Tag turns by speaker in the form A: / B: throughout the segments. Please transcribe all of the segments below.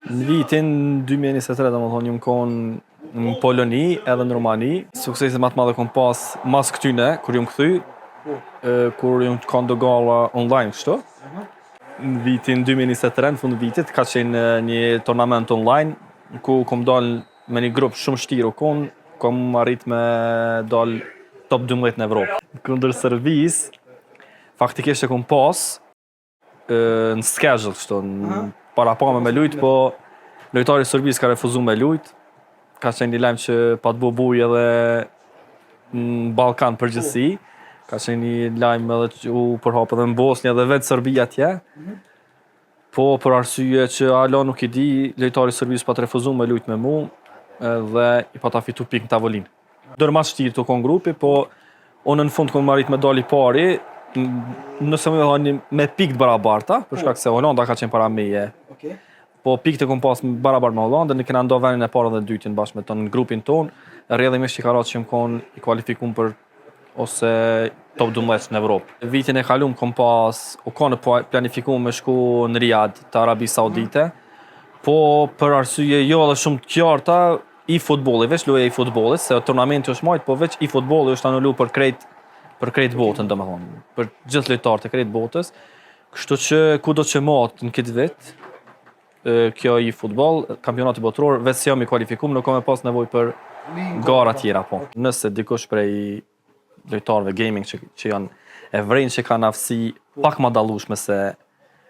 A: Në vitin 2023, domethënë jam konë në Poloni edhe në Rumani. Suksese më të madhe kom pas mas këtyne, kur jam kthy, kur jam kanë do galla online kështu. Në vitin 2023, në fund të vitit, ka qenë një turnament online, ku kom dal me një grup shumë shtirë, kom arrit me dal top 12 në Evropë. Kundër Serbisë, faktikisht e kom pas në schedule kështu, para pame me lujt, po lojtari i Serbisë ka refuzuar me lujt. Ka qenë një lajm që pa të bubuj edhe në Ballkan përgjithësi. Ka qenë një lajm edhe që u përhap edhe në Bosnjë edhe vetë Serbia atje. Po për arsye që ala nuk i di, lojtari i Serbisë pa të refuzuar me lujt me mua dhe i pa ta fitu pikë në tavolinë. Dorë mas shtirë të kon grupi, po unë në fund kom arrit me dali pari, nëse më thoni me pikë të barabarta, për shkak se Holanda ka qenë para meje. Po pikët e kom pas barabar me Hollandën, ne kena ndo venin e parë dhe dytin bashkë me tonë në grupin ton, rrjedhimisht që ka ratë që jam kon i kualifikum për ose top 12 në Evropë. Vitin e kalum kom pas, u kanë planifikuar me shku në Riyadh të Arabi Saudite, po për arsye jo edhe shumë të qarta i futbollit, veç loja i futbollit, se turnamenti është majt, po veç i futbollit është anullu për krejt botën, domethënë, për gjithë lojtarët e krejt botës. Kështu që kudo që mot në këtë vit, kjo i futboll, kampionati botror, vetë se jam i kualifikum, nuk kam e pas nevojë për gara tjera, po. Nëse dikush prej lojtarëve gaming që janë e vrejnë që kanë aftësi pak më dallueshme se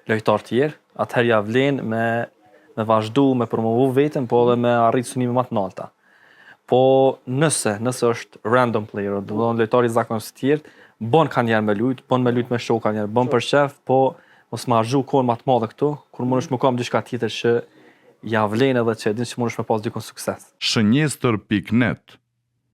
A: lojtarë tjerë, atëherë ja vlen me vazhdu, me promovu veten, po edhe me arrit synime më të larta. Po nëse është random player, do të thonë lojtarë zakonisht të tjerë, bën kanë njerë me lujt, bën me lujt me show kanë njerë, bën për shef, po mos më argju kohën më të madhe këtu, kur mundesh më kam diçka tjetër që ja vlen edhe që e din që mundesh me pas dikon sukses.
B: Shënjestër.net